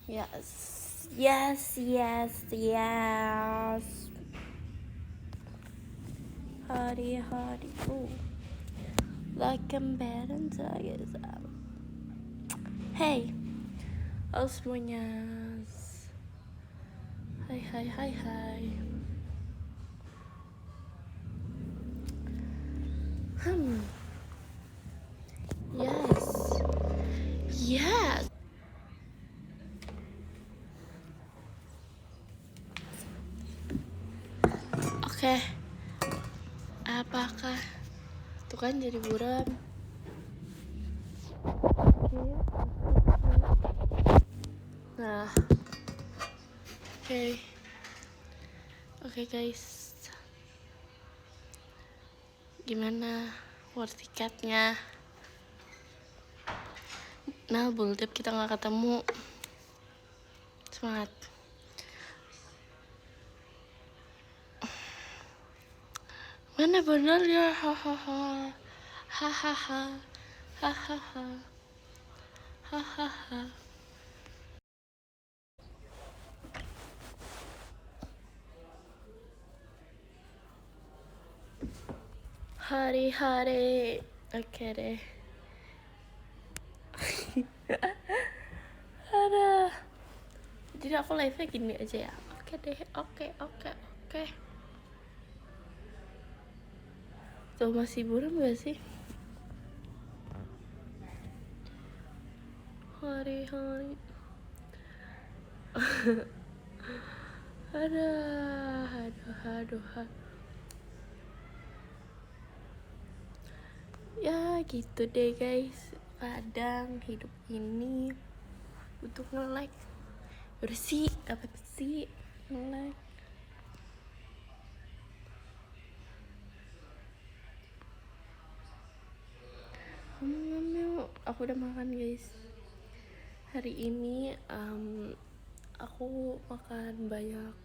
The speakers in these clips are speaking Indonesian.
Yes, yes, yes, yes. Hari-hari like kembaran saya. Hey, halo semuanya. Hai hai hai hai. Yes, yes. Oke, apakah tuh kan jadi buram? Nah, oke guys, gimana war tiketnya? Nah, buldep kita nggak ketemu. Semangat. Mana bener ya? Hahaha. Hahaha. Hahaha. Hahaha. Hari-hari. Oke deh. Aduh. Jadi aku live-nya gini aja ya. Oke deh. Oke. Tuh masih buram gak sih? Hari-hari. Aduh. Ya gitu deh guys, kadang hidup ini untuk nge-like. Udah sih, apa sih nge-like. Aku udah makan guys. Hari ini aku makan banyak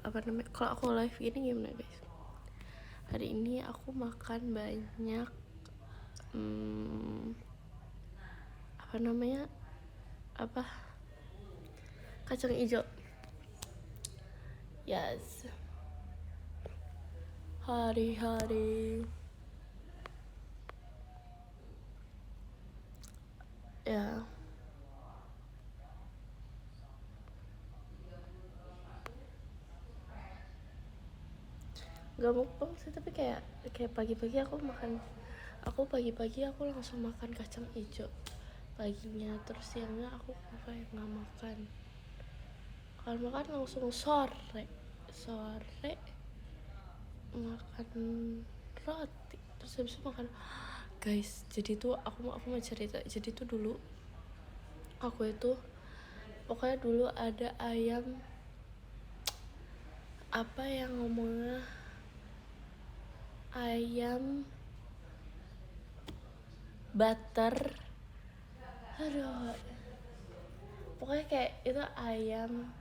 apa namanya, kalau aku live ini gimana guys, hari ini aku makan banyak apa namanya, kacang hijau. Yes, hari-hari ya. Gak mukbang sih, tapi kayak pagi-pagi aku langsung makan kacang hijau paginya, terus siangnya aku kayak nggak makan. Kalau makan langsung sore makan roti, terus habis itu makan. Guys, jadi tuh aku mau cerita. Jadi tuh dulu aku itu pokoknya dulu ada ayam, apa yang ngomongnya, ayam butter, aduh, pokoknya kayak itu ayam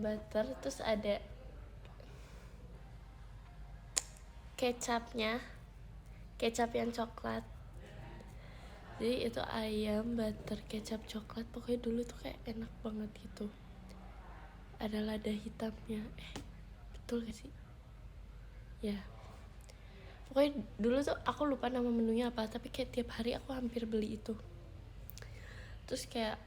butter, terus ada kecap yang coklat. Jadi itu ayam butter kecap coklat, pokoknya dulu tuh kayak enak banget gitu. Ada lada hitamnya, betul gak sih? Ya, pokoknya dulu tuh aku lupa nama menunya apa, tapi kayak tiap hari aku hampir beli itu. Terus kayak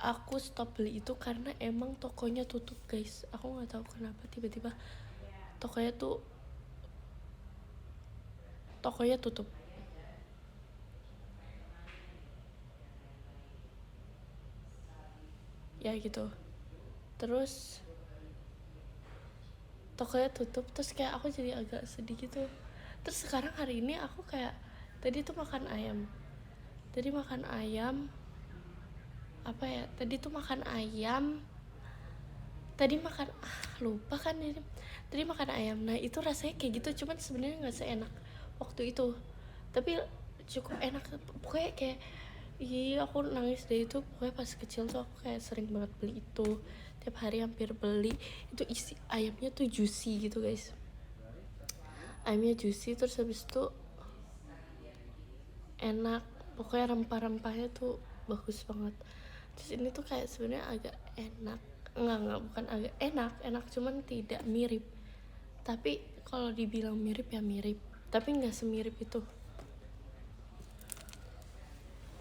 aku stop beli itu karena emang tokonya tutup guys. Aku nggak tahu kenapa tiba-tiba tokonya tutup. Ya gitu. Terus tokonya tutup, terus kayak aku jadi agak sedih gitu. Terus sekarang hari ini aku kayak tadi makan ayam apa ya, tadi makan lupa kan ini. Tadi makan ayam, nah itu rasanya kayak gitu, cuman sebenarnya nggak seenak waktu itu, tapi cukup enak. Pokoknya kayak aku nangis deh itu. Pokoknya pas kecil tuh aku kayak sering banget beli itu, tiap hari hampir beli itu. Isi ayamnya tuh juicy gitu guys, ayamnya juicy, terus habis itu enak. Pokoknya rempah-rempahnya tuh bagus banget. Terus ini tuh kayak sebenarnya agak enak, enggak bukan agak enak cuman tidak mirip. Tapi kalau dibilang mirip ya mirip, tapi nggak semirip itu.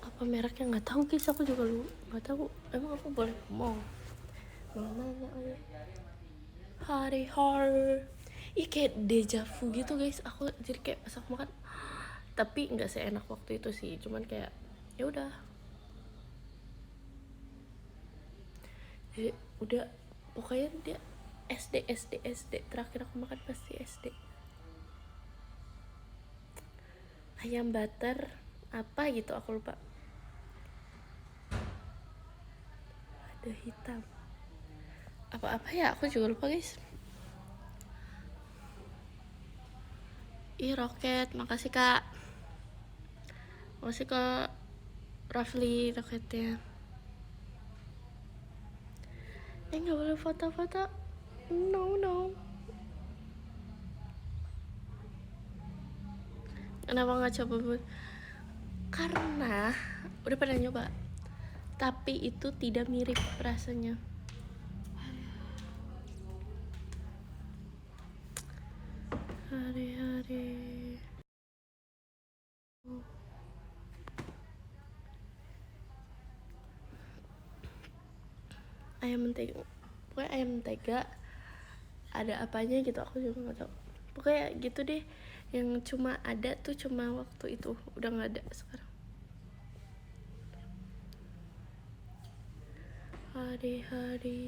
Apa mereknya nggak tahu guys, aku juga nggak tahu. Emang aku boleh ngomong? Malah nanya aja. Hari horror. Ih kayak deja vu gitu guys. Aku jadi kayak pas aku makan, tapi nggak seenak waktu itu sih. Cuman kayak ya udah. Jadi udah pokoknya dia SD terakhir aku makan pasti SD. Ayam butter apa gitu aku lupa. Ada hitam. Apa ya aku juga lupa guys. Ih Roket, makasih kak. Makasih kak Rafli Roketnya. Nggak boleh foto-foto. No. Kenapa nggak coba buat? Karena udah pernah nyoba, tapi itu tidak mirip rasanya. Hari-hari ayam mentega, pokoknya ayam mentega ada apanya gitu aku juga nggak tahu. Pokoknya gitu deh, yang cuma ada tuh cuma waktu itu, udah nggak ada sekarang. Hari-hari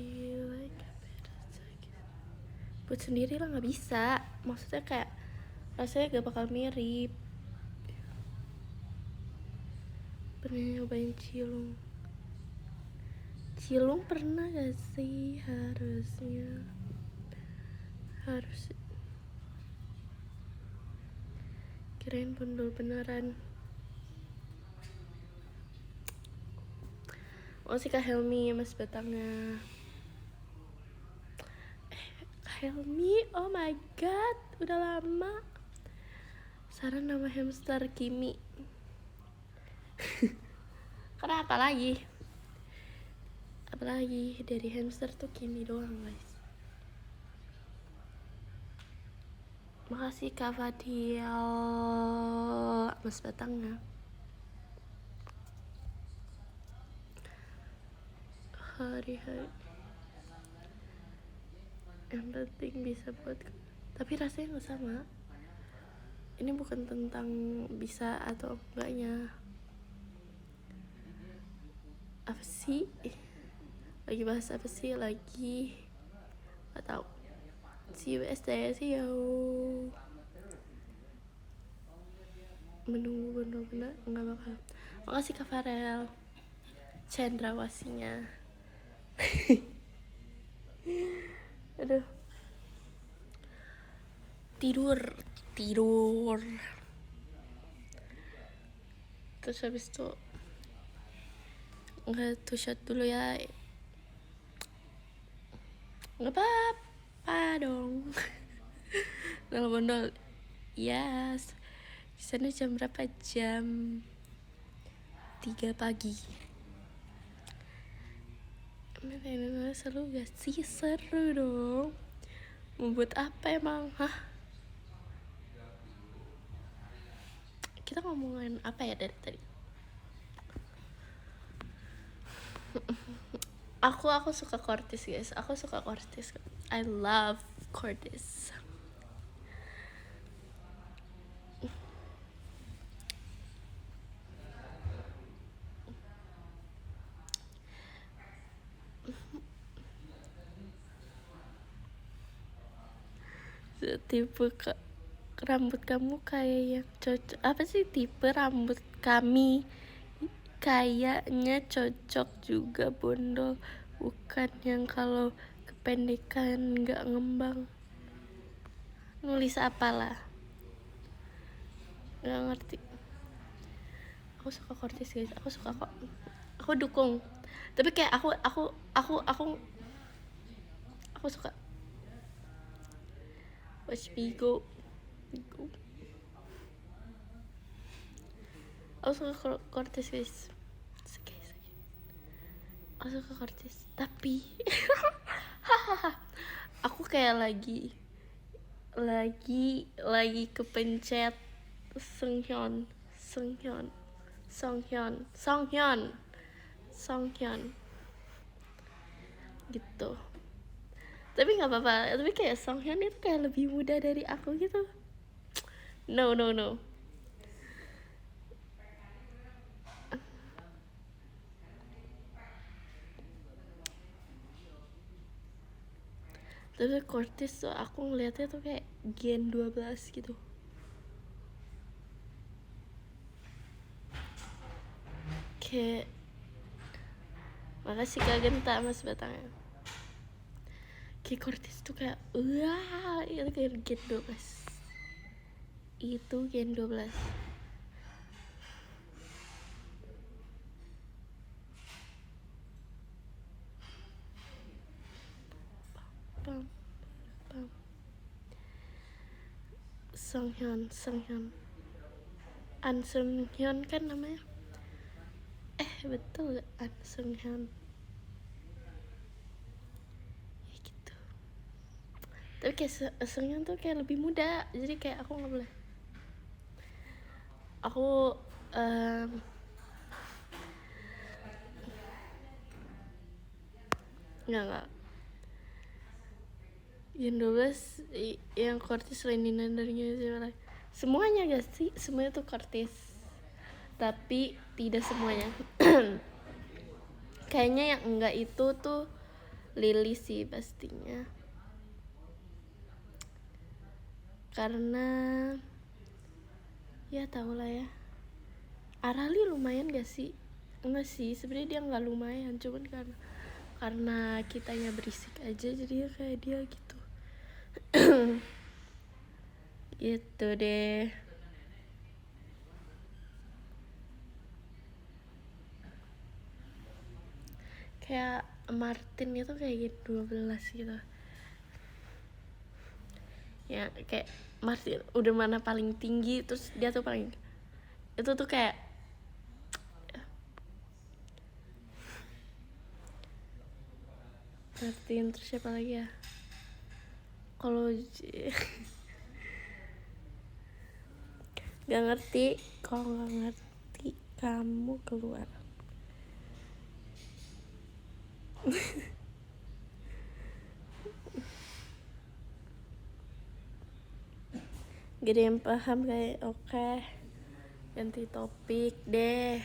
like buat sendiri lah nggak bisa, maksudnya kayak rasanya gak bakal mirip. Pernah nyobain cilung pernah gak sih? Harusnya harus, kirain bondol beneran. Sih Kak Helmi Mas Batangnya. Kak Helmi, oh my god, udah lama. Saran nama hamster Kimi. Karena apalagi dari hamster tuh Kimi doang guys. Makasih Kak Fadil Mas Batangnya. Hari-hari yang penting bisa buat, tapi rasanya nggak sama. Ini bukan tentang bisa atau enggaknya. Apa sih lagi bahas apa sih lagi, nggak tahu. See you menunggu bener-bener nggak bakal. Makasih Kak Farel cendrawasinya. Aduh, tidur terus habis itu nggak tuh shot dulu ya, nggak apa-apa dong. Dalam bondol yes. Di sana jam berapa? Jam 3 pagi. Ini selalu gak sih? Seru dong. Membuat apa emang? Hah? Kita ngomongin apa ya dari tadi? Aku suka Cortez guys. Aku suka Cortez. I love Cortez. Tipe rambut kamu kayak yang cocok, apa sih, tipe rambut kami kayaknya cocok juga bondol, bukan yang kalau kependekan nggak ngembang. Nulis apalah, nggak ngerti. Aku suka Cortez guys, aku suka kok, aku dukung. Tapi kayak aku suka watch Bigo. Aku suka Cortez guys. aku suka Kortis, tapi aku kayak lagi kepencet Sunghyun Sunghyun Songhyun Songhyun Songhyun gitu. Tapi nggak apa-apa, tapi kayak Songhyun itu kayak lebih muda dari aku gitu. No. Tapi Kortis tuh aku ngeliatnya tuh kayak Gen 12 gitu. Kayak makasih Kak Genta mas batangnya. Kayak Kortis tuh kayak wah, itu kayak Gen 12. Itu Gen 12. Pam, pam. Songhyun An Sunghyun kan namanya. Betul An Sunghyun. Ya gitu. Tapi kayak Sunghyun tuh kayak lebih muda, jadi kayak aku nggak boleh. Aku nggak Gen 12 yang Kortis selain Ninandarnya siapa lagi? Semuanya gak sih? Semuanya tuh Kortis, tapi tidak semuanya. Kayaknya yang enggak itu tuh Lily sih pastinya, karena ya tau lah ya. Arali lumayan gak sih? Enggak sih, sebenarnya dia nggak lumayan, cuman karena kitanya berisik aja jadi kayak dia gitu. Gitu deh. Kayak Martin itu kayak gitu 12 gitu. Ya kayak Martin udah mana paling tinggi, terus dia tuh paling itu tuh kayak Martin, terus siapa lagi ya? Kalau nggak ngerti, kalau nggak ngerti kamu keluar. Gak ada yang paham kayak oke, ganti topik deh.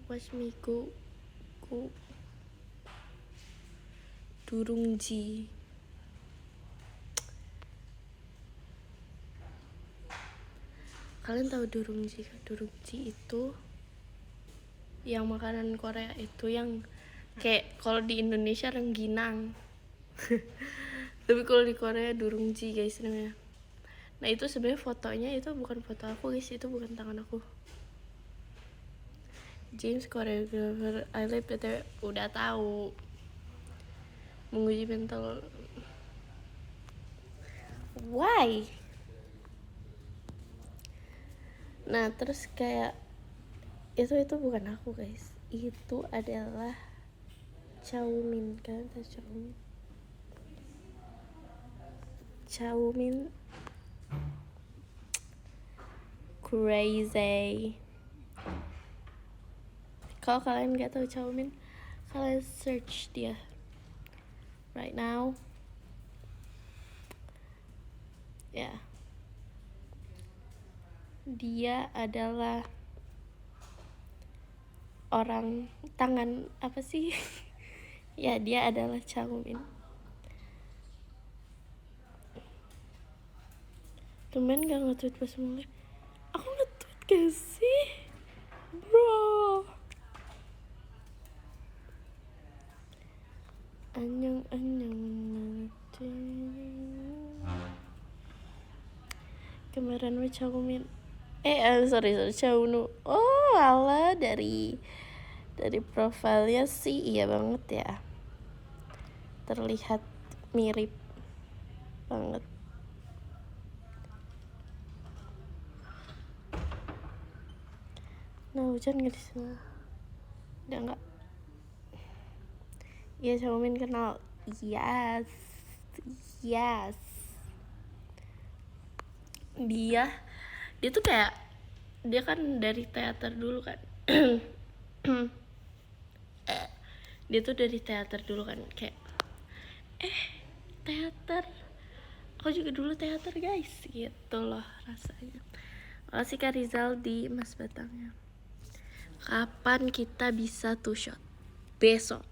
Watch me go Durungji. Kalian tahu Durungji kan? Durungji itu yang makanan Korea itu yang kayak kalau di Indonesia rengginang. Tapi kalau di Korea Durungji guys namanya. Nah itu sebenarnya fotonya itu bukan foto aku guys, itu bukan tangan aku. James choreographer I Live Better udah tahu menguji mental. Why? Nah terus kayak itu bukan aku guys, itu adalah Chaumin kan, Chaumin crazy. Kalau kalian nggak tahu Chaumin, kalian search dia right now. Ya, dia adalah orang tangan apa sih? Ya dia adalah Chaumin. Temen gak nge-tweet pas mulai. Aku nge-tweet gak sih? Bro, anyong kemarin Chaumin sorry Chaunu. Oh ala dari Dari profilnya sih iya banget ya, terlihat mirip banget. Nah, hujan nggak di sana? Udah nggak? Iya, Xiaomin kenal. Yes, yes. Dia tuh kayak, dia kan dari teater dulu kan. Dia tuh dari teater dulu kan, kayak teater, aku juga dulu teater guys, gitu loh rasanya. Makasih Kak Rizal di Mas Batangnya. Kapan kita bisa two shot? Besok.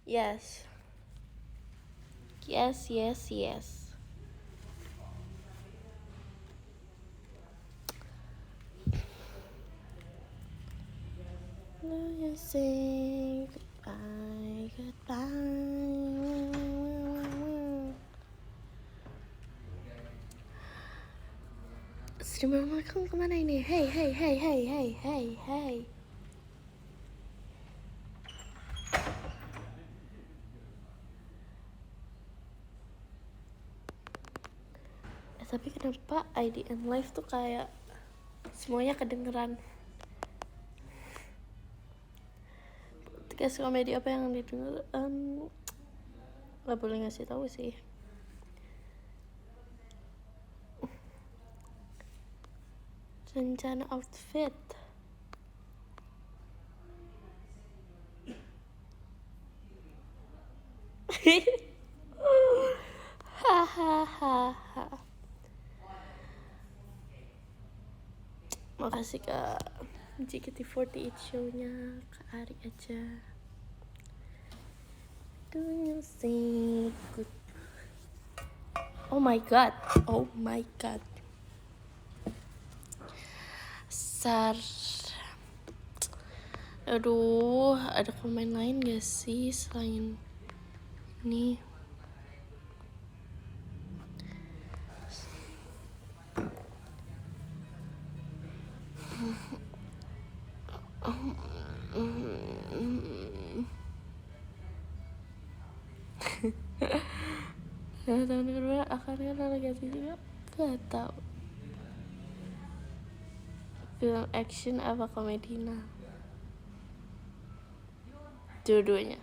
Yes. Yes, yes, yes. Now you say goodbye, goodbye. Sri Mama kamu kemana ini? Hey, hey, hey, hey, hey, hey, hey. Tapi kenapa IDN Live tuh kayak semuanya kedengeran? Podcast komedi apa yang didengar? Gak boleh ngasih tahu sih. Rencana outfit. Hahaha. Makasih Kak JKT48 show-nya Kak Ari aja. Do you think good? Oh my god. Oh my god. Sar. Aduh, ada komen lain gak sih selain ini? Tahun kedua akan kena ganti juga? Gak tau. Film action apa komedi? Nah, dua-duanya.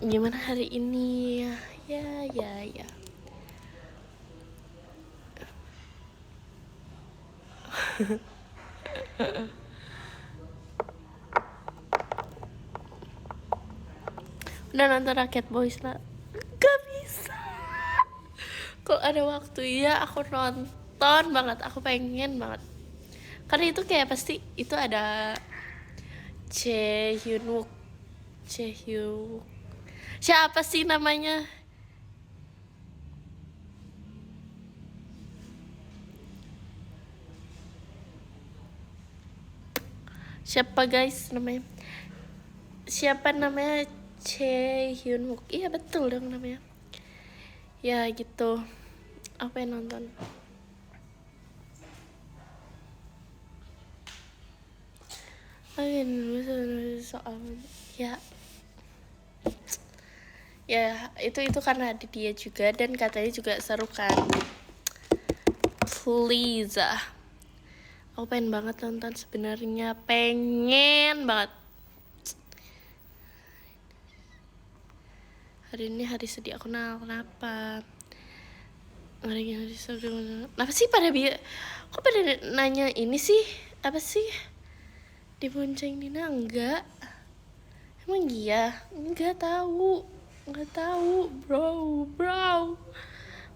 Gimana hari ini? Ya. Udah nonton Rakyat Boys lah? Gak bisa. Kalau ada waktu ya aku nonton banget, aku pengen banget. Karena itu kayak pasti itu ada Chaehyunwook. Siapa sih namanya? Siapa guys namanya? Siapa namanya? Chaehyunwook. Iya betul dong namanya. Ya gitu. Apa yang nonton? Soal ya itu karena ada dia juga dan katanya juga seru kan. Please Aku pengen banget nonton sebenarnya, pengen banget. Hari ini hari sedih aku, kenapa? Hari sedih. Kenapa sih kok pada nanya ini sih? Apa sih? Dibonceng Dina enggak? Emang iya? Enggak tahu, bro.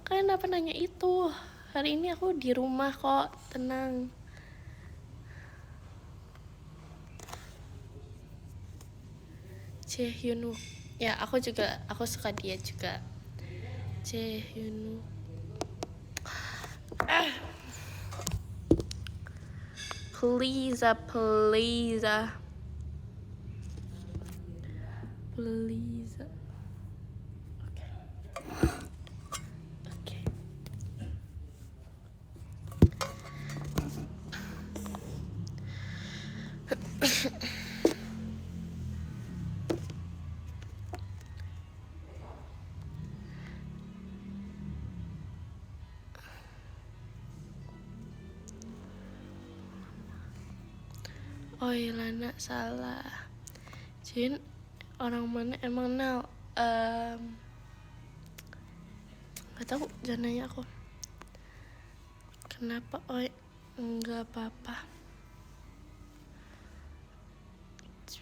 Kalian apa nanya itu? Hari ini aku di rumah kok, tenang. Jaehyun, ya aku suka dia juga. Jaehyun. Please. Okay. Oh iya, Lana salah. Jin, orang mana emang Nal? Gak tahu, jangan nanya aku. Kenapa? Oh, enggak apa-apa.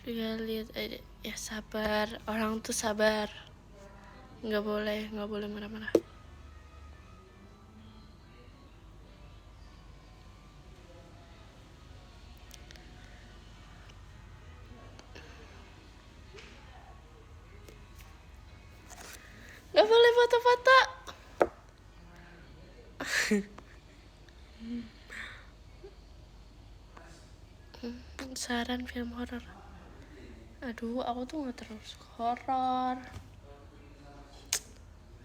Juga lihat aja. Ya sabar, orang tuh sabar. Nggak boleh marah-marah. Nggak boleh foto-foto. Saran film horor. Aduh, aku tuh nggak terlalu suka horor.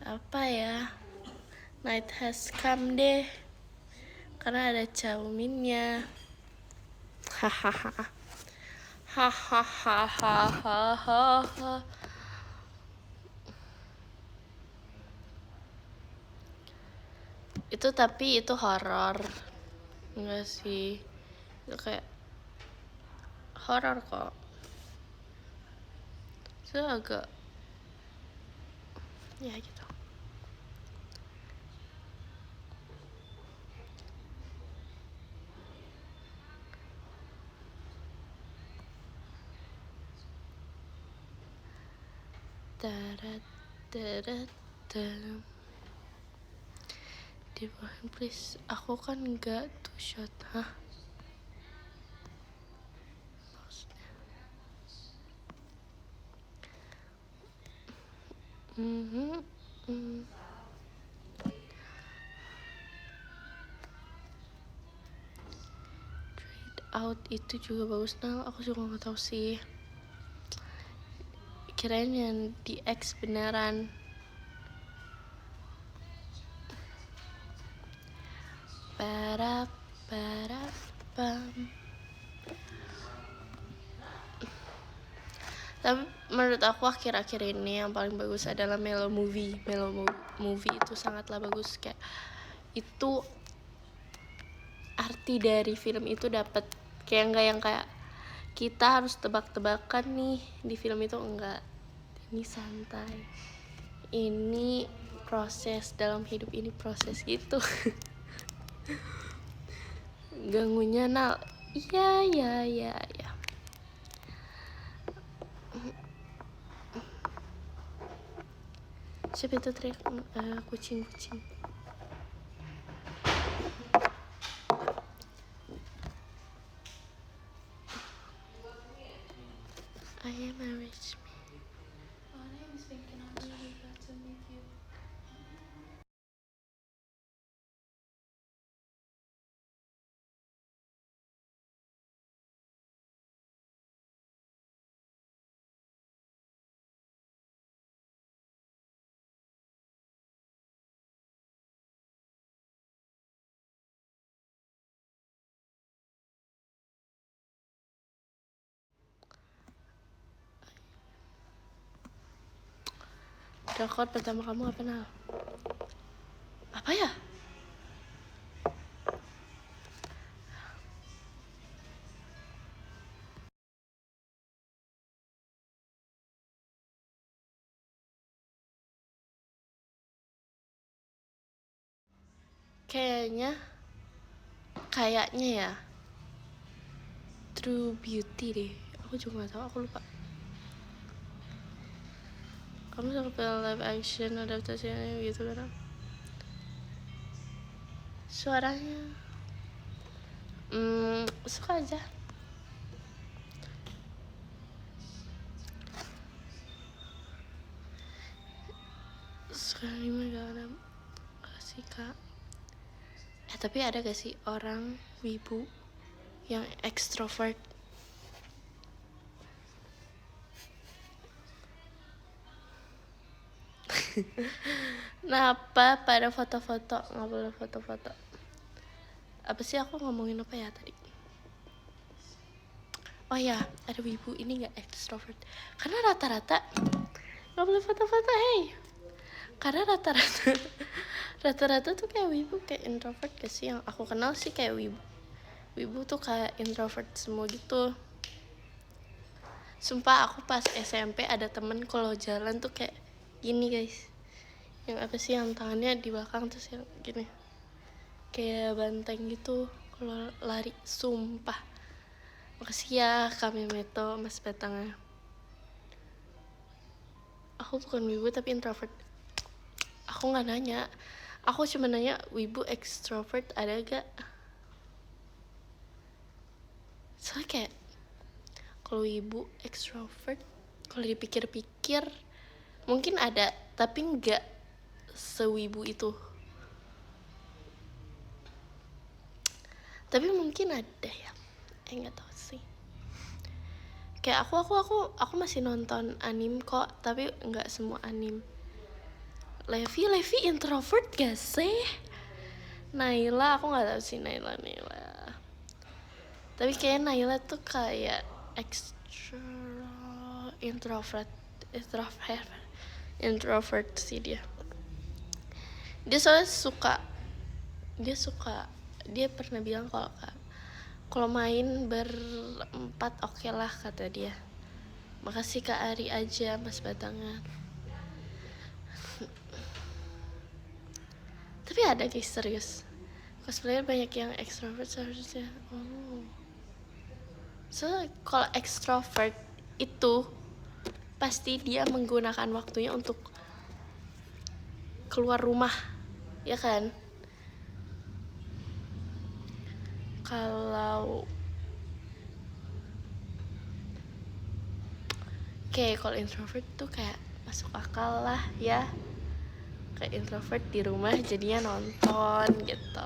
Apa ya? Night Has Come deh. Karena ada Chauminnya. Hahaha. Hahaha. Tapi itu horor. Enggak sih. Itu kayak horor kok. Itu agak ya gitu. Di bawah, please. Aku kan enggak tuh shot. Hah? Trade Out itu juga bagus. Nah, aku juga nggak tahu sih. Kirain yang di X beneran. Tapi menurut aku akhir-akhir ini yang paling bagus adalah Mellow Movie itu sangatlah bagus. Kayak itu arti dari film itu dapat, kayak enggak yang kayak kita harus tebak-tebakan nih di film itu, enggak. Ini santai, ini proses dalam hidup, ini proses gitu. Ganggunya Nal. Iya. Siapa itu teriak? Kucing. I am a rich man. My name is Pink and I'm really glad to meet you. Drakor pertama kamu apa, Nal? Apa ya? kayaknya ya True Beauty deh, aku juga nggak tahu, aku lupa. Kamu suka film live action adaptasinya gitu kan? Suaranya suka aja. Suka anime gak sih kak? Tapi ada gak sih orang wibu yang ekstrovert? Kenapa pada foto-foto? Nggak boleh foto-foto. Apa sih aku ngomongin apa ya tadi? Oh ya, ada wibu ini nggak ekstrovert. Karena rata-rata nggak boleh foto-foto, hey. Karena rata-rata tuh kayak wibu kayak introvert gak sih? Yang aku kenal sih kayak wibu tuh kayak introvert semua gitu. Sumpah aku pas SMP ada temen kalau jalan tuh kayak gini guys. Yang apa sih yang tangannya di belakang terus yang gini. Kayak banteng gitu kalau lari, sumpah. Makasih ya kami Meto Mas Batangnya. Aku bukan wibu tapi introvert. Aku nggak nanya, aku cuma nanya wibu ekstrovert ada gak? Soalnya kayak kalau wibu ekstrovert, kalau dipikir-pikir mungkin ada, tapi nggak sewibu itu. Tapi mungkin ada ya, nggak tahu sih. Kayak aku masih nonton anime kok, tapi nggak semua anime. Levi introvert gak sih? Naila aku nggak tahu sih Naila. Tapi kayak Naila tuh kayak introvert sih dia. Dia soalnya dia pernah bilang kalau main berempat oke lah kata dia. Makasih Kak Ari aja Mas Batangan. Tapi ada guys serius, cosplayer banyak yang extrovert seharusnya. So kalau extrovert itu pasti dia menggunakan waktunya untuk keluar rumah, ya kan? Kalau kalau introvert tuh kayak masuk akal lah ya. Kayak introvert di rumah jadinya nonton gitu.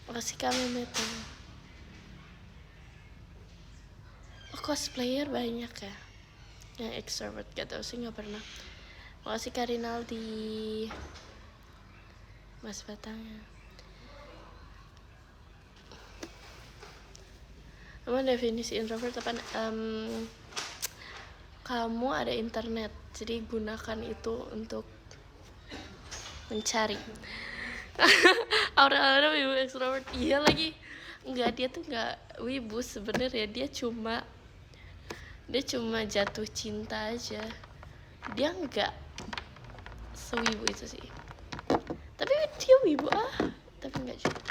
Makasih kami Meto. Cosplayer banyak ya yang extrovert, gak tau sih, gak pernah. Makasih Kak Rinaldi Mas Batangnya. Emang definisi introvert apa? Kamu ada internet, jadi gunakan itu untuk mencari. Aura wibu extrovert, iya lagi. Enggak, dia tuh enggak wibu sebenarnya, dia cuma jatuh cinta aja. Dia enggak sewibu itu sih. Tapi dia wibu tapi enggak juga.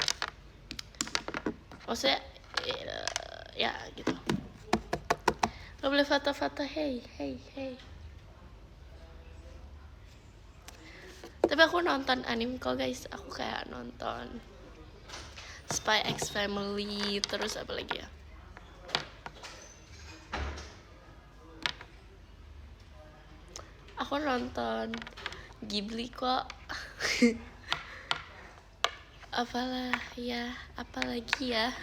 Maksudnya ya gitu. Gak boleh foto-foto, hey. Tapi aku nonton anime kok guys. Aku kayak nonton Spy X Family, terus apa lagi ya? Aku nonton Ghibli kok. Apalagi ya?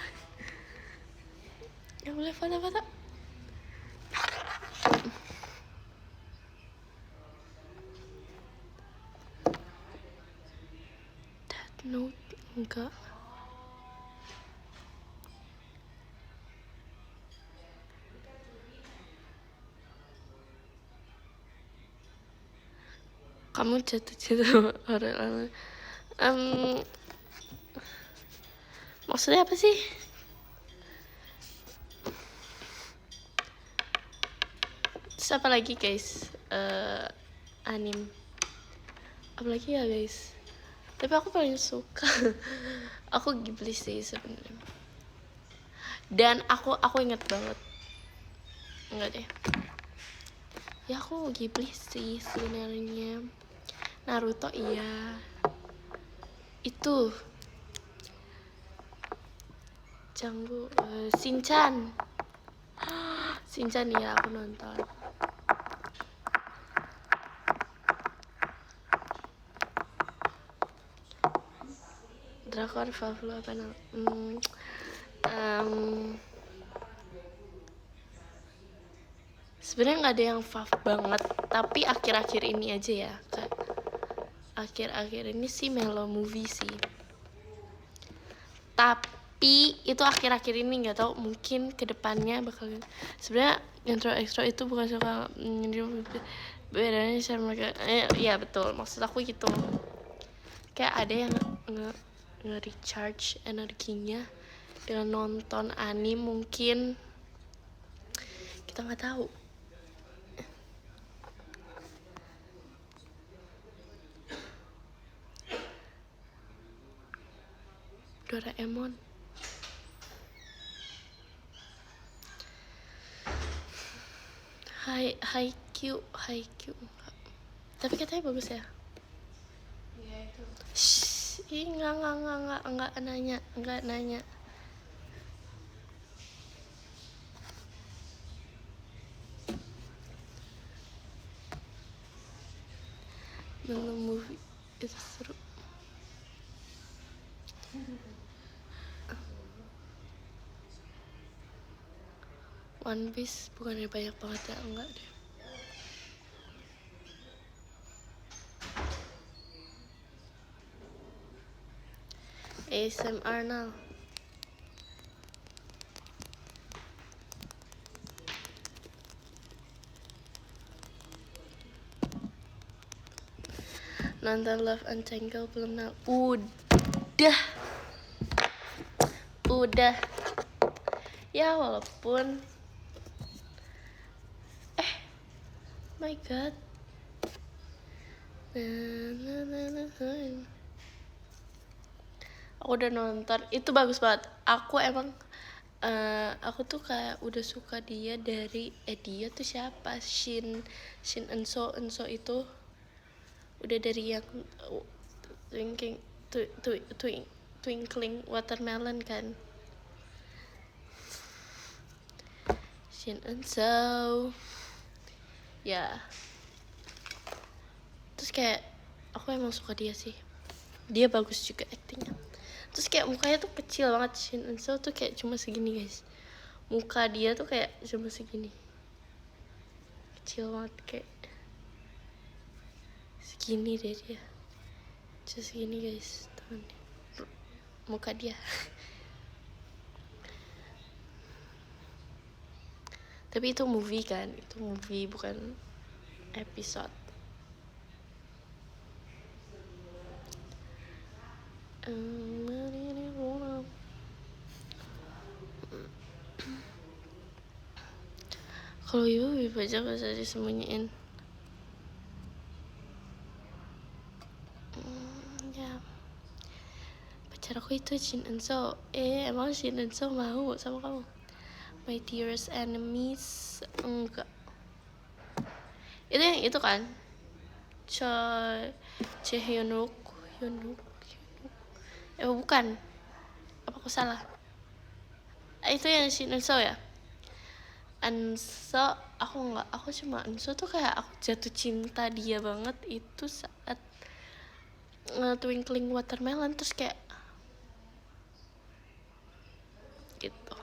Gak boleh foto-foto. Death Note enggak. Kamu jatuh cinta orang maksudnya apa sih? Terus apa lagi guys? Anime apalagi ya guys, tapi aku paling suka aku Ghibli sih sebenarnya. Dan aku inget banget, enggak deh ya, aku Ghibli sih sebenarnya. Naruto iya, itu Janggu, Shinchan. Shinchan ya aku nonton. Drakor Favlo apa namanya? Sebenarnya nggak ada yang fav banget, tapi akhir-akhir ini aja ya, kayak akhir-akhir ini sih Mellow Movie sih. Tapi itu akhir-akhir ini, nggak tahu mungkin kedepannya bakal. Sebenarnya intro extra itu bukan suka bedanya sama mereka. Ya betul, maksud aku gitu. Kayak ada yang nge-recharge energinya dengan nonton anime, mungkin kita nggak tahu. Doraemon. Haikyuu. Tapi katanya bagus ya. Iya itu. Shh, enggak nanya. Nonton movie itu seru. One Piece bukannya banyak banget ya, enggak deh. ASMR now. Nonton Love Untangled belum? Udah ya, walaupun my god, aku udah nonton, itu bagus banget. Aku emang aku tuh kayak udah suka dia dari dia tuh siapa, Shin Enso itu udah dari yang Twinkling Watermelon kan. Shin Enso ya, terus kayak aku emang suka dia sih, dia bagus juga aktingnya. Terus kayak mukanya tuh kecil banget, Shin Enso tuh kayak cuma segini guys, muka dia tuh kayak cuma segini, kecil banget, kayak segini deh dia, cuma segini guys teman muka dia. Tapi itu movie kan, itu movie bukan episode. Kalau ibu aja gak usah disembunyiin. Ya, pacar aku itu Shin Enso. Emang Shin Enso mau sama kamu? My dearest enemies, enggak. Itu yang itu kan, Hyunwook. Bukan, apa aku salah? Itu yang Shin Enso ya. Enso aku nggak, aku cuma Enso tuh kayak aku jatuh cinta dia banget itu saat Twinkling Watermelon, terus kayak gitu.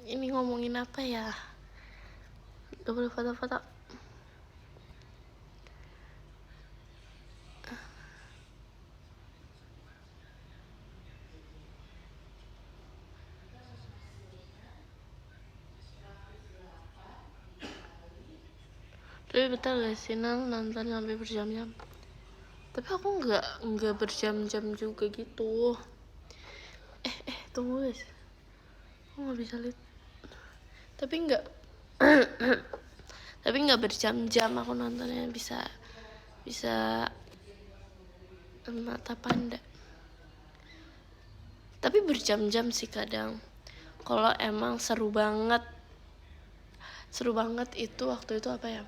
Ini ngomongin apa ya? Gak boleh foto-foto. Tapi betul gak sih Nal nonton sampai berjam-jam? Tapi aku nggak berjam-jam juga gitu. Tunggu guys, aku nggak bisa lihat. Tapi nggak berjam-jam aku nontonnya, bisa mata panda. Tapi berjam-jam sih kadang. Kalau emang seru banget itu waktu itu apa ya?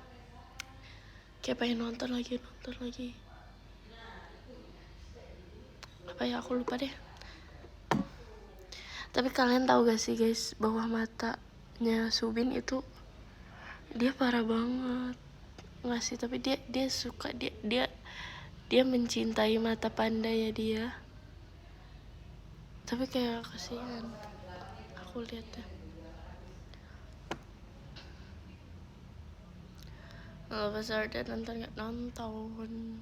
Kayak pengen nonton lagi. Apa ya, aku lupa deh. Tapi kalian tahu gak sih guys, bawah matanya Subin itu dia parah banget. Nggak sih, tapi dia suka, dia mencintai mata panda ya dia. Tapi kayak kasihan aku lihatnya. Kalau pas ada nonton nggak nonton.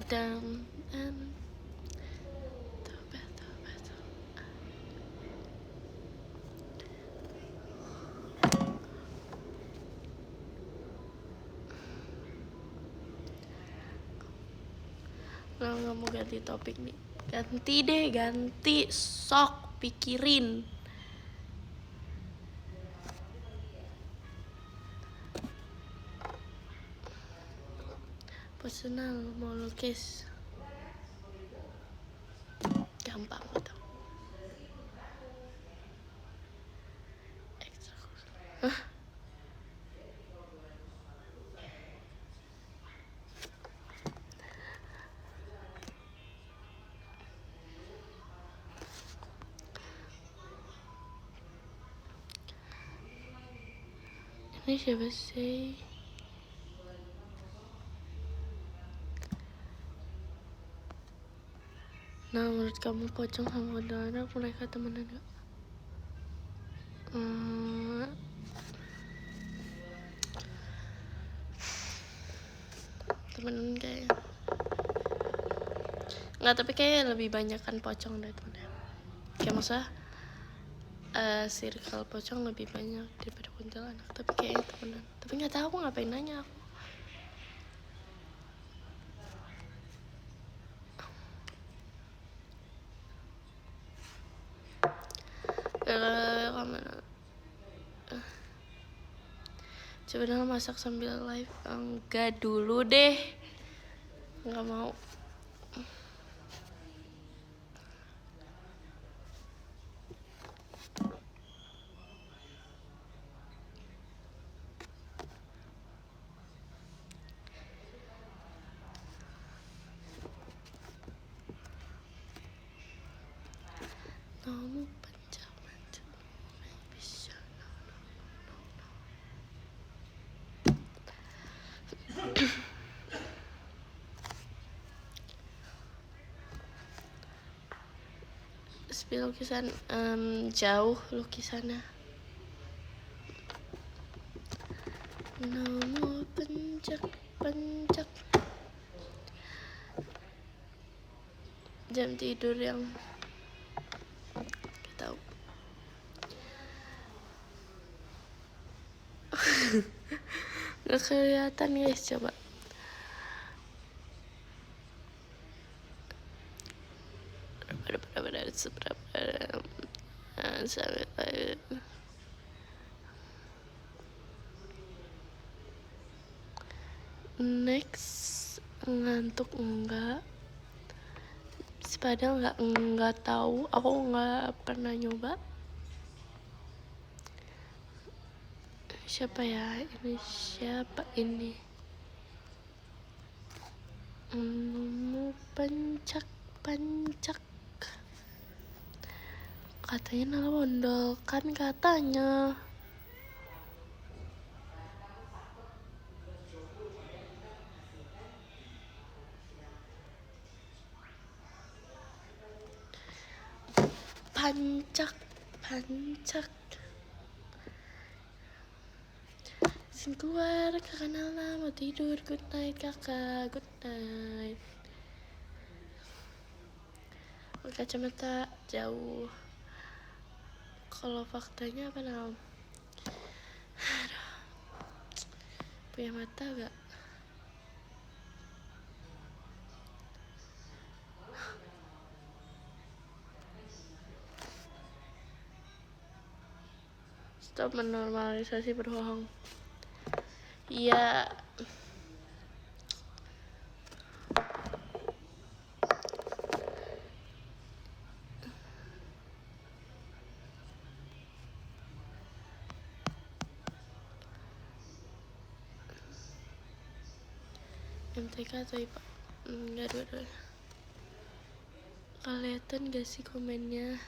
Dan nggak mau ganti topik nih. Ganti sok pikirin. Personal mau lukis gampang gitu. Hah? Ini siapa sih? Nah, menurut kamu pocong sama kuntilanak mereka temenan gak? Temenan kayak nggak, tapi kayak lebih banyak kan pocong dari temennya. Kayak maksudnya circle pocong lebih banyak daripada kuntilanak, tapi kayaknya temenan. Tapi nggak tahu, aku ngapain nanya aku. Coba dong masak sambil live. Enggak dulu deh, nggak mau. Kamu pencet bisa. Spill lukisan jauh lukisannya. Nomor pencak jam tidur yang tahu. Nggak kelihatan guys, coba. Next, ngantuk enggak? Padahal nggak tahu, aku nggak pernah nyoba. Siapa ya ini? Pencak katanya Nala Wondol kan katanya. Pancak izin keluar, kakak Nala mau tidur. Good night kakak, good night. Kacamata jauh. Kalau faktanya apa Nal? Punya mata gak? Stop menormalisasi berbohong. Iya. MTK atau IPA? Enggak, dua-duanya. Kelihatan gak sih komennya?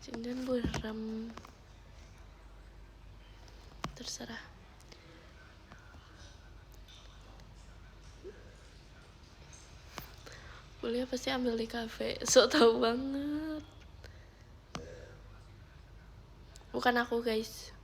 Jangan buram. Terserah. Kuliah pasti ambil di kafe. So tau banget. Bukan aku guys.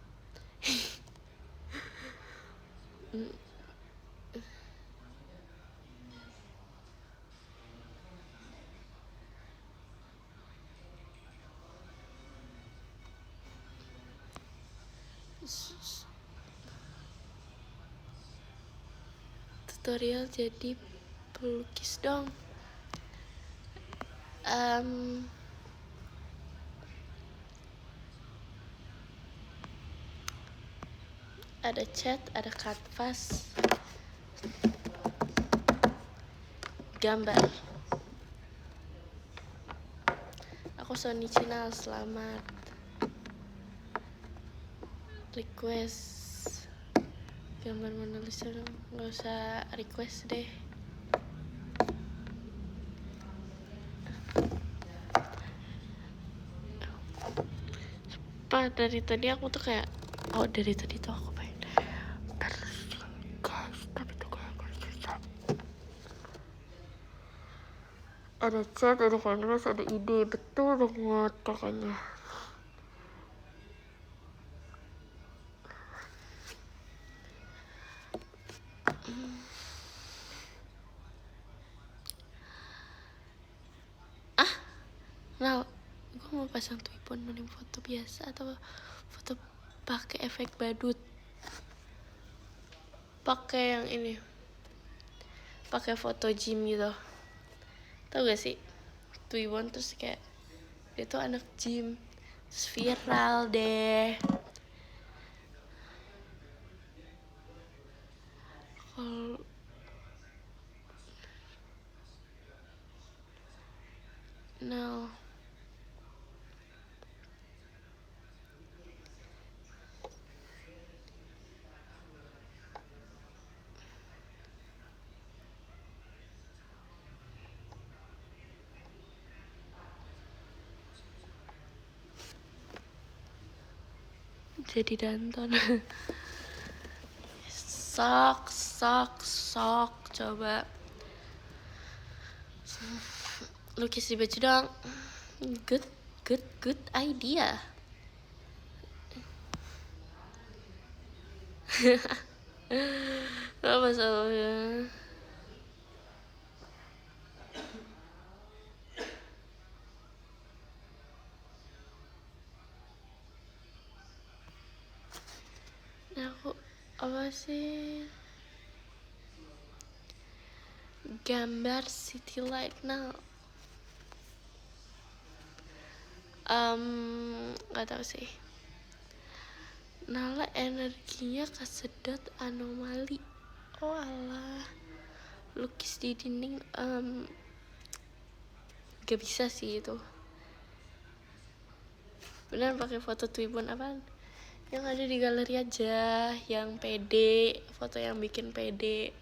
Tutorial jadi pelukis dong. Ada cat, ada kanvas, gambar. Aku Sony Cina, selamat. Request gambar Mona Lisa dong. Gak usah request deh. Dari tadi aku tuh kayak dari tadi tuh aku pengen guys, tapi tuh kayak susah. Ada chat, ada kanvas, ada ide, betul banget pokoknya. Nah, gue mau pasang Twibbon, mending foto biasa atau foto pakai efek badut? Pakai yang ini, pakai foto gym gitu. Tau gak sih Twibbon, terus kayak dia tuh anak gym, terus viral deh. Kalau no, jadi Danton. sok coba lukis di baju dong. Good idea. Apa masalahnya? Aku apa sih? Gambar city light now. Gak tau sih. Nala energinya kesedot anomali. Oh alah, lukis di dinding gak bisa sih itu. Beneran pakai foto Twibbon apaan? Yang ada di galeri aja, yang pede, foto yang bikin pede.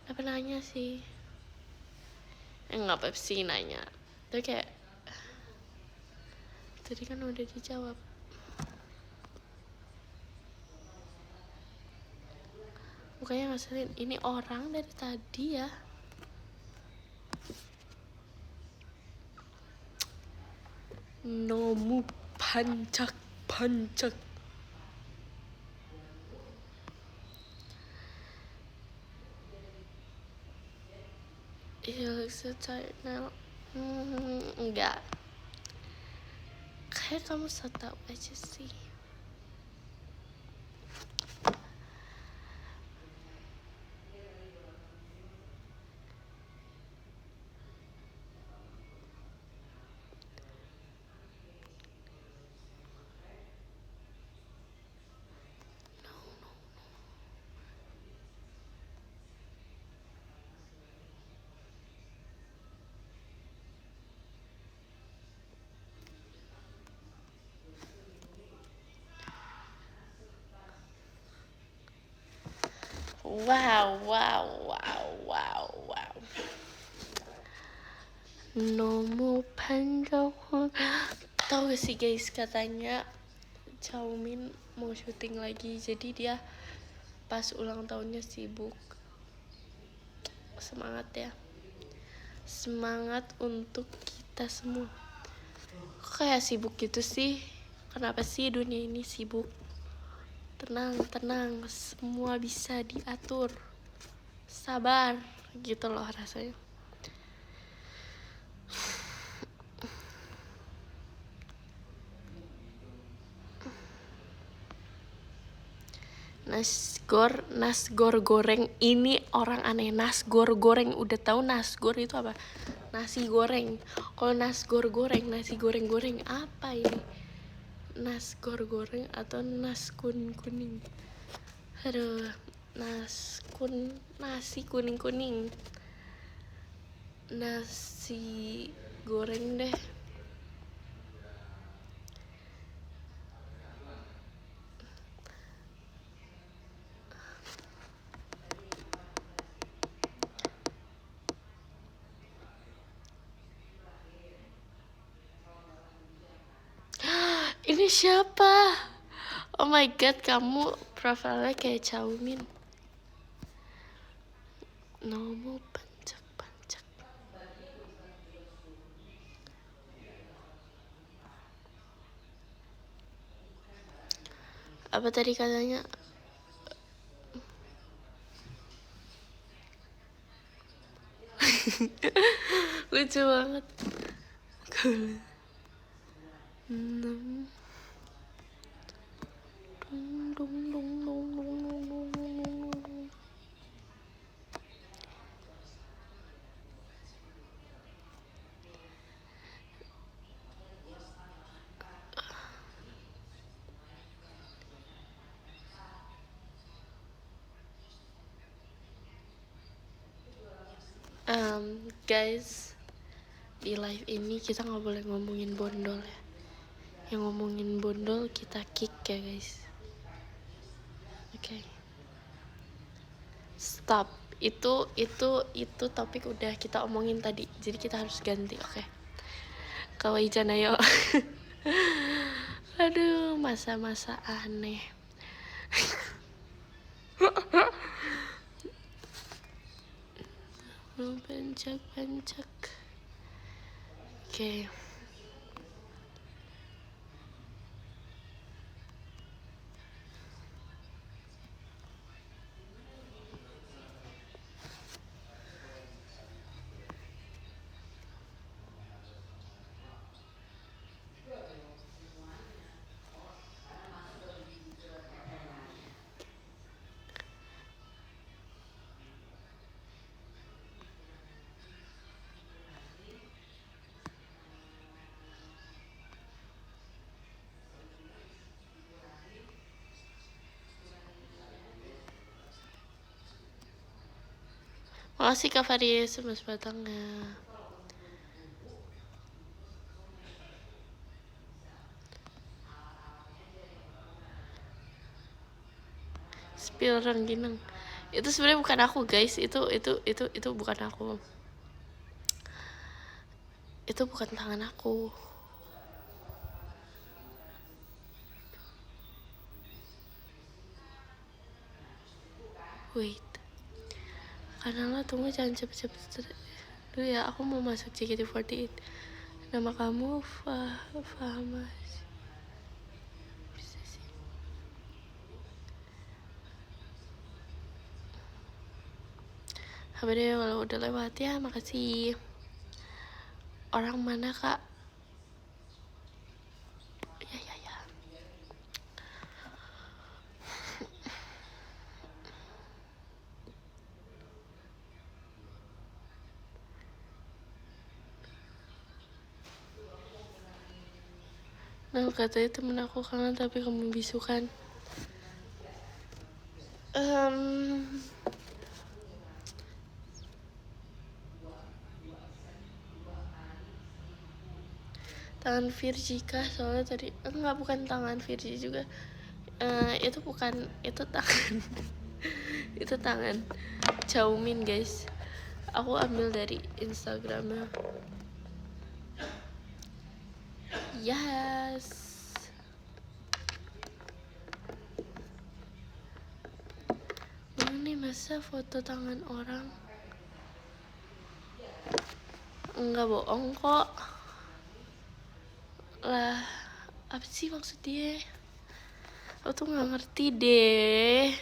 Apa nanya sih? Nggak apa sih nanya. Tapi kayak tadi kan udah dijawab. Bukannya ngaselin, ini orang dari tadi ya. Nomu pancak. channel. Enggak. Kayak kamu so tau aja sih. Wow. Nomu panjang. Tahu gak sih guys, katanya Chaumin mau syuting lagi, jadi dia pas ulang tahunnya sibuk. Semangat ya, semangat untuk kita semua. Kok kayak sibuk gitu sih? Kenapa sih dunia ini sibuk? Tenang, semua bisa diatur. Sabar, gitu loh rasanya. Nasgor goreng, ini orang aneh. Nasgor goreng, udah tahu nasgor itu apa? Nasi goreng. Kalau nasgor goreng, nasi goreng apa ini? Nasgor goreng atau naskun kuning? Aduh, nasi kuning. Nasi goreng deh. Ini siapa? Oh my god, kamu profilnya kayak Chaumin. Nomu pancak. Apa tadi katanya? Lucu banget. Guys, di live ini kita nggak boleh ngomongin bondol ya. Yang ngomongin bondol kita kick ya guys. Oke. Stop. Itu topik udah kita omongin tadi. Jadi kita harus ganti, oke? Kawaii-chan ayo. Aduh, masa-masa aneh. Pancak. Oke. Makasih Kak Faris, mas batangnya. Spill rengginang. Itu sebenarnya bukan aku guys, itu bukan aku. Itu bukan tangan aku. Wait. Karena lo tunggu, jangan cepet-cepet dulu ya, aku mau masuk JKT48. Nama kamu Fahmas. Bisa sih. Apa deh kalau udah lewat ya, makasih. Orang mana kak? Ya. Nah katanya temen aku kangen tapi kamu bisu kan. Tangan Virgi kah? Soalnya tadi enggak, bukan tangan Virgi juga. Itu bukan, itu tangan itu tangan Chaumin guys. Aku ambil dari Instagramnya. Yes. Ini masa foto tangan orang? Enggak bohong kok. Lah, apa sih maksud dia? Aku tuh nggak ngerti deh.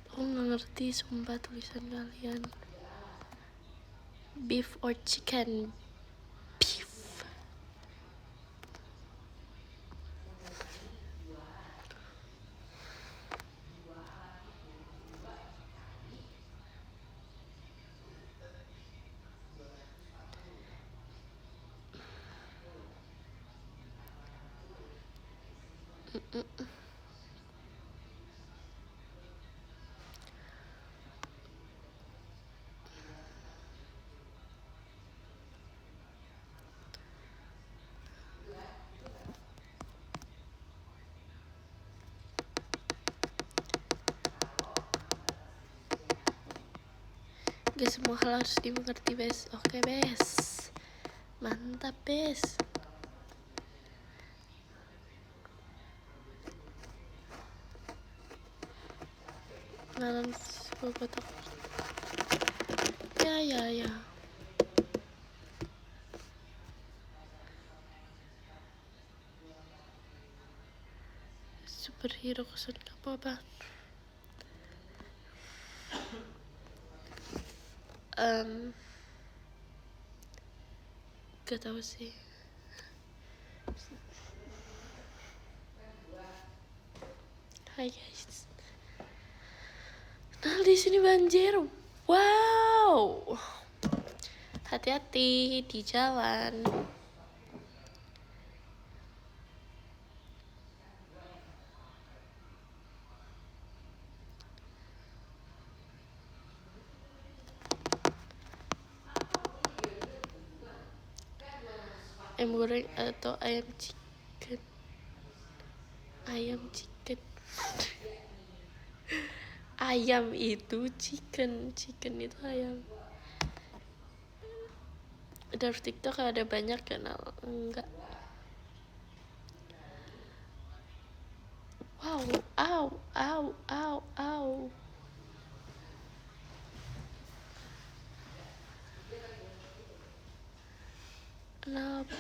Aku nggak ngerti sumpah tulisan kalian. Beef or chicken? Beef. Gak semua hal harus dimengerti, Bes. Oke, Bes. Mantap, Bes. Malam sebuah kotak. Ya. Superhero kesan kamu apa? Gak tahu sih. Hai guys. Nah di sini banjir. Wow. Hati-hati di jalan. Ayam goreng atau ayam chicken? Ayam chicken. Ayam itu chicken itu ayam. Dari TikTok ada banyak kenal. Enggak. Wow, au. Kenapa?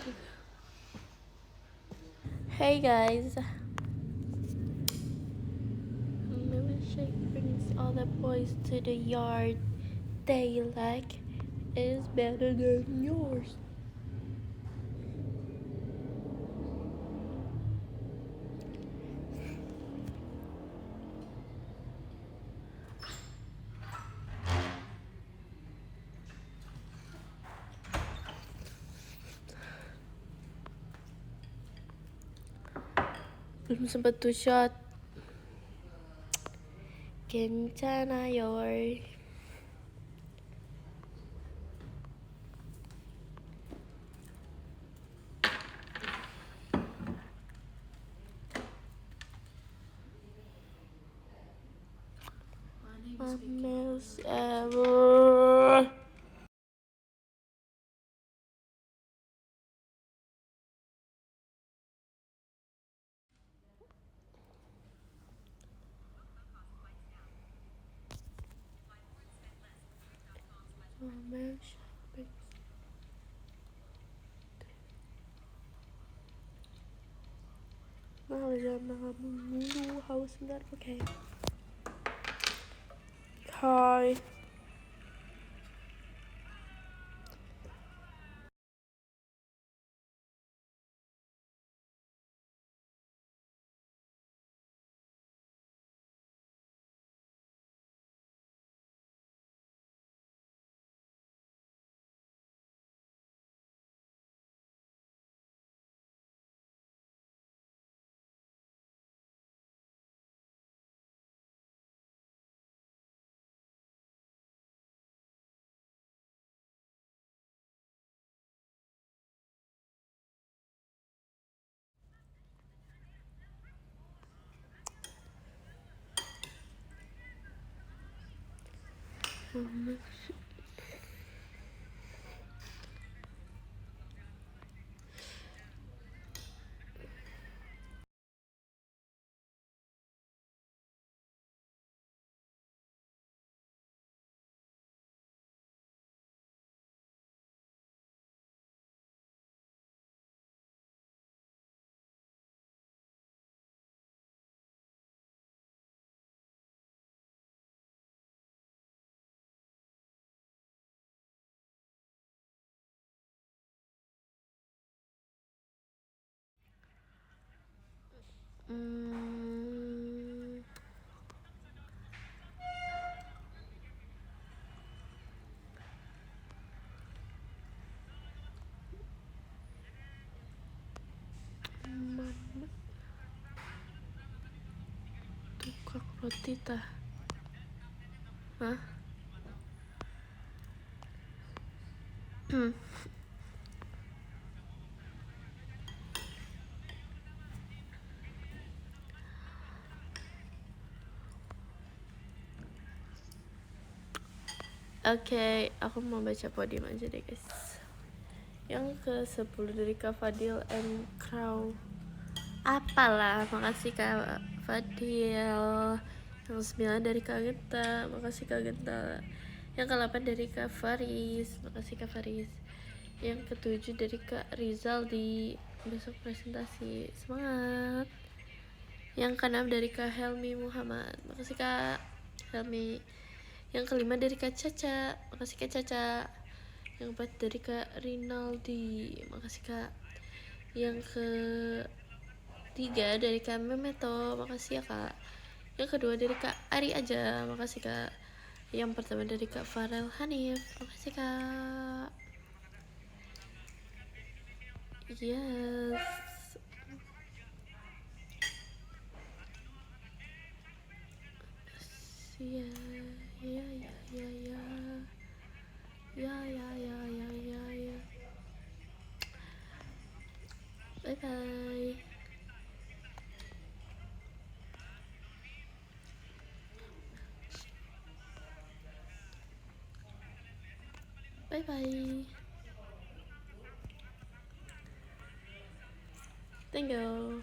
Hey guys. Milkshake brings all the boys to the yard. They like is better than yours. Belum sempat two shot. 괜찮아요. Most ever. jangan dulu haus sebentar. Oke. Hai. Tukang roti tah. Hah? Oke, aku mau baca podium aja deh guys. Yang ke-10 dari Kak Fadil and Crow. Apalah, makasih Kak Fadil. Yang 9 dari Kak Genta, makasih Kak Genta. Yang ke-8 dari Kak Faris, makasih Kak Faris. Yang ke-7 dari Kak Rizal di besok presentasi, semangat. Yang ke-6 dari Kak Helmi Muhammad, makasih Kak Helmi. Yang ke-5 dari Kak Caca, makasih Kak Caca. Yang ke-4 dari Kak Rinaldi, makasih Kak. Yang ke-3 dari Kak Memeto, makasih ya Kak. Yang kedua dari Kak Ari aja, makasih Kak. Yang pertama dari Kak Farel Hanif, makasih Kak. Yes. Ya. Bye bye. Bye bye. Thank you.